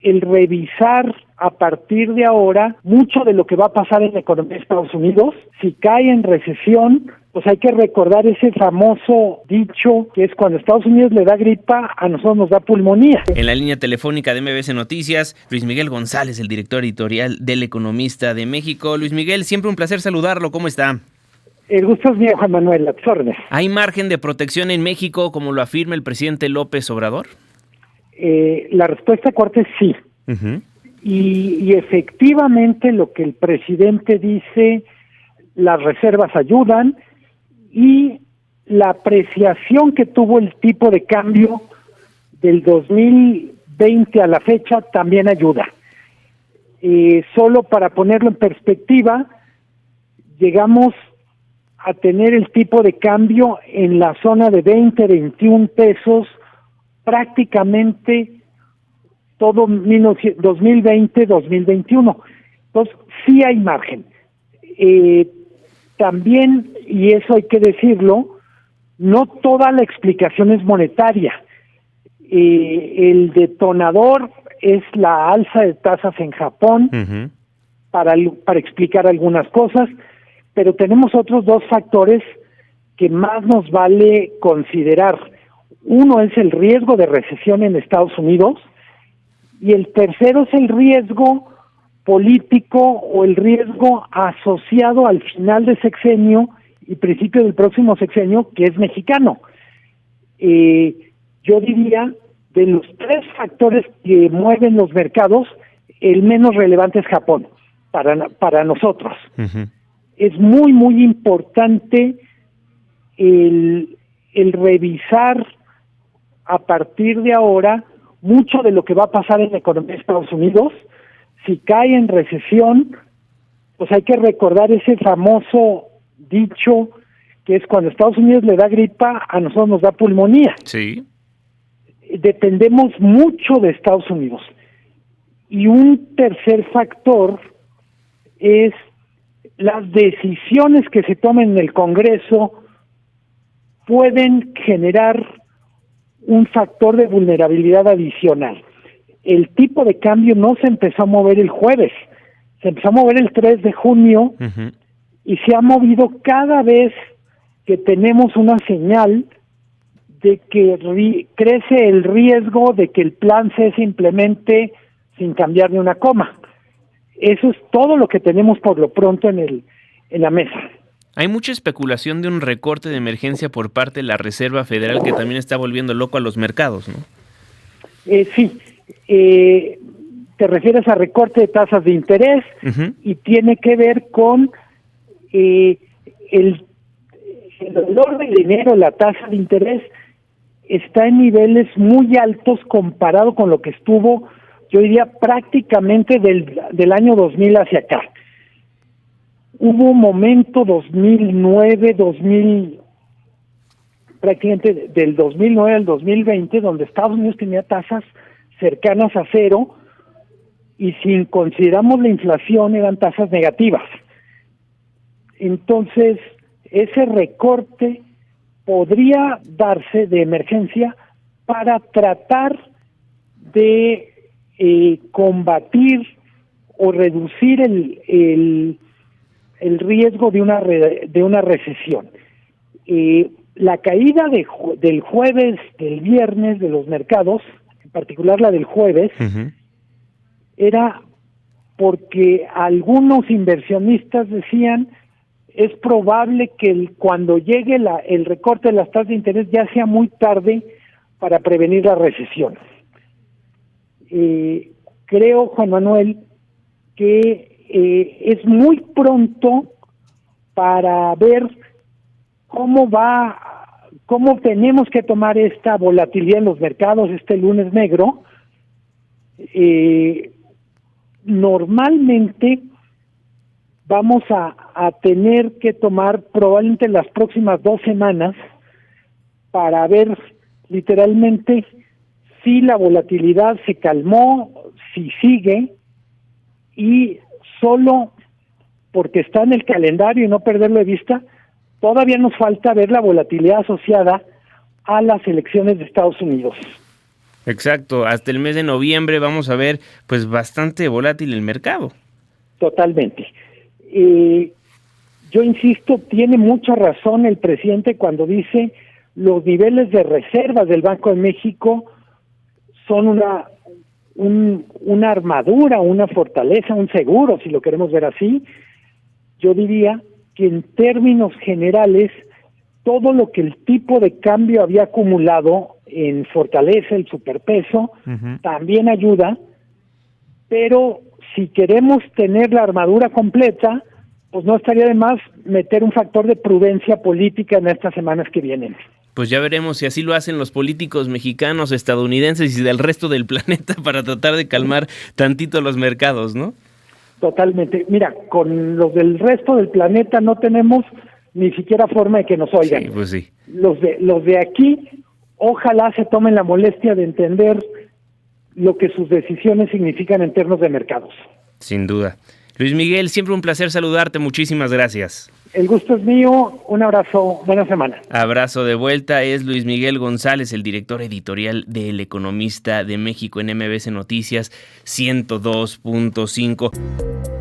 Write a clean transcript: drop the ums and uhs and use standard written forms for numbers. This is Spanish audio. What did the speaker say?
el revisar a partir de ahora mucho de lo que va a pasar en la economía de Estados Unidos. Si cae en recesión, pues hay que recordar ese famoso dicho que es: cuando Estados Unidos le da gripa, a nosotros nos da pulmonía. En la línea telefónica de MBS Noticias, Luis Miguel González, el director editorial del Economista de México. Luis Miguel, siempre un placer saludarlo. ¿Cómo está? El gusto es mío, Juan Manuel, a tus órdenes. ¿Hay margen de protección en México, como lo afirma el presidente López Obrador? La respuesta corta es sí. Uh-huh. Y efectivamente lo que el presidente dice, las reservas ayudan y la apreciación que tuvo el tipo de cambio del 2020 a la fecha también ayuda. Solo para ponerlo en perspectiva, llegamos a tener el tipo de cambio en la zona de 20, 21 pesos prácticamente todo 2020, 2021. Entonces, sí hay margen. También, y eso hay que decirlo, no toda la explicación es monetaria. El detonador es la alza de tasas en Japón, uh-huh, para explicar algunas cosas, pero tenemos otros dos factores que más nos vale considerar. Uno es el riesgo de recesión en Estados Unidos, y el tercero es el riesgo político o el riesgo asociado al final de sexenio y principio del próximo sexenio, que es mexicano. Yo diría, de los tres factores que mueven los mercados, el menos relevante es Japón, para nosotros. Uh-huh. Es muy, muy importante el revisar a partir de ahora mucho de lo que va a pasar en la economía de Estados Unidos. Si cae en recesión, pues hay que recordar ese famoso dicho que es: cuando Estados Unidos le da gripa, a nosotros nos da pulmonía. Sí. Dependemos mucho de Estados Unidos. Y un tercer factor es las decisiones que se tomen en el Congreso pueden generar un factor de vulnerabilidad adicional. El tipo de cambio no se empezó a mover el jueves, se empezó a mover el 3 de junio, uh-huh, y se ha movido cada vez que tenemos una señal de que crece el riesgo de que el plan C se implemente sin cambiar ni una coma. Eso es todo lo que tenemos por lo pronto en la mesa. Hay mucha especulación de un recorte de emergencia por parte de la Reserva Federal que también está volviendo loco a los mercados, ¿no? Sí. Te refieres a recorte de tasas de interés, uh-huh, y tiene que ver con el valor del dinero. La tasa de interés está en niveles muy altos comparado con lo que estuvo, yo diría, prácticamente del año 2000 hacia acá. Hubo un momento 2009, prácticamente del 2009 al 2020, donde Estados Unidos tenía tasas cercanas a cero, y si consideramos la inflación eran tasas negativas. Entonces, ese recorte podría darse de emergencia para tratar de combatir o reducir el riesgo de una recesión. La caída del jueves, del viernes de los mercados, en particular la del jueves, uh-huh, era porque algunos inversionistas decían: es probable que cuando llegue el recorte de las tasas de interés ya sea muy tarde para prevenir la recesión. Creo, Juan Manuel, que es muy pronto para ver cómo tenemos que tomar esta volatilidad en los mercados, este lunes negro. Normalmente vamos a tener que tomar probablemente las próximas 2 semanas para ver literalmente si la volatilidad se calmó, si sigue, y solo porque está en el calendario y no perderlo de vista, todavía nos falta ver la volatilidad asociada a las elecciones de Estados Unidos. Exacto, hasta el mes de noviembre vamos a ver pues bastante volátil el mercado. Totalmente. Yo insisto, tiene mucha razón el presidente cuando dice los niveles de reservas del Banco de México son una armadura, una fortaleza, un seguro, si lo queremos ver así. Yo diría que en términos generales, todo lo que el tipo de cambio había acumulado en fortaleza, el superpeso, también ayuda, pero si queremos tener la armadura completa, pues no estaría de más meter un factor de prudencia política en estas semanas que vienen. Pues ya veremos si así lo hacen los políticos mexicanos, estadounidenses y del resto del planeta para tratar de calmar tantito los mercados, ¿no? Totalmente. Mira, con los del resto del planeta no tenemos ni siquiera forma de que nos oigan. Sí, pues sí. Los de aquí, ojalá se tomen la molestia de entender lo que sus decisiones significan en términos de mercados. Sin duda. Luis Miguel, siempre un placer saludarte. Muchísimas gracias. El gusto es mío. Un abrazo. Buena semana. Abrazo de vuelta. Es Luis Miguel González, el director editorial de El Economista de México en MBS Noticias 102.5.